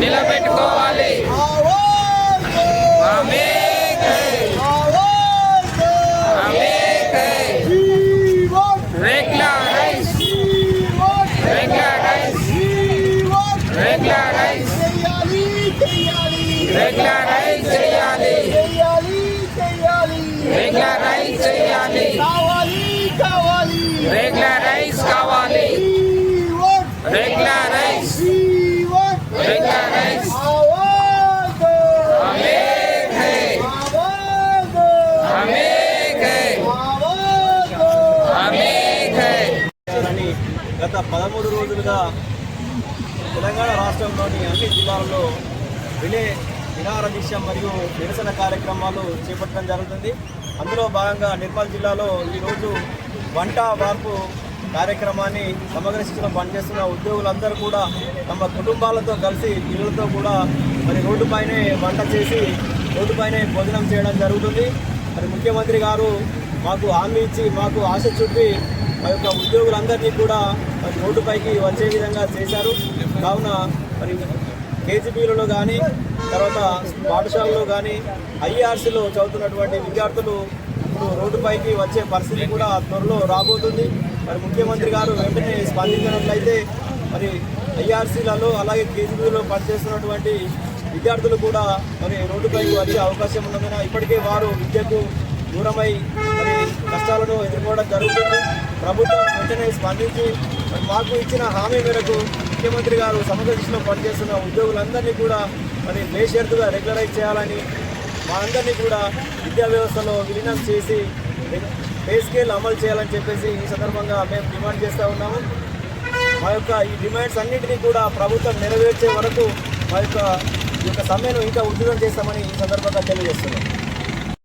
నిలబెట్టుకోవాలి గత 13 రోజులుగా తెలంగాణ రాష్ట్రంలోని అన్ని జిల్లాల్లో రిలే నిరాహార దీక్ష మరియు నిరసన కార్యక్రమాలు చేపట్టడం జరుగుతుంది. అందులో భాగంగా నిర్మల్ జిల్లాలో ఈరోజు వంట వార్పు కార్యక్రమాన్ని సమగ్ర శిక్షణ పనిచేస్తున్న ఉద్యోగులందరూ కూడా తమ కుటుంబాలతో కలిసి పిల్లలతో కూడా మరి రోడ్డుపైనే వంట చేసి రోడ్డుపైనే భోజనం చేయడం జరుగుతుంది. మరి ముఖ్యమంత్రి గారు మాకు హామీ ఇచ్చి మాకు ఆశ చూపి మా యొక్క ఉద్యోగులందరినీ కూడా మరి రోడ్డుపైకి వచ్చే విధంగా చేశారు. కావున మరి కేజీబీలలో కానీ తర్వాత పాఠశాలలో కానీ ఐఆర్సీలో చదువుతున్నటువంటి విద్యార్థులు ఇప్పుడు రోడ్డుపైకి వచ్చే పరిస్థితి కూడా త్వరలో రాబోతుంది. మరి ముఖ్యమంత్రి గారు వెంటనే స్పందించినట్లయితే మరి ఐఆర్సీలలో అలాగే కేజీబీలో పనిచేస్తున్నటువంటి విద్యార్థులు కూడా మరి రోడ్డుపైకి వచ్చే అవకాశం ఉన్నందున ఇప్పటికే వారు విద్యకు దూరమై మరి కష్టాలను ఎదుర్కోవడం జరుగుతుంది. ప్రభుత్వం వెంటనే స్పందించి మాకు ఇచ్చిన హామీ మేరకు ముఖ్యమంత్రి గారు సమగ్ర శిక్షణలో పనిచేస్తున్న ఉద్యోగులందరినీ కూడా మరి బేషరతుగా రెగ్యులరైజ్ చేయాలని మా అందరినీ కూడా విద్యా వ్యవస్థలో విలీనం చేసి పే స్కేల్ అమలు చేయాలని చెప్పేసి ఈ సందర్భంగా మేము డిమాండ్ చేస్తూ ఉన్నాము. మా యొక్క ఈ డిమాండ్స్ అన్నింటినీ కూడా ప్రభుత్వం నెరవేర్చే వరకు మా యొక్క సమ్మెను ఇంకా ఉధృతం చేస్తామని ఈ సందర్భంగా తెలియజేస్తున్నాం.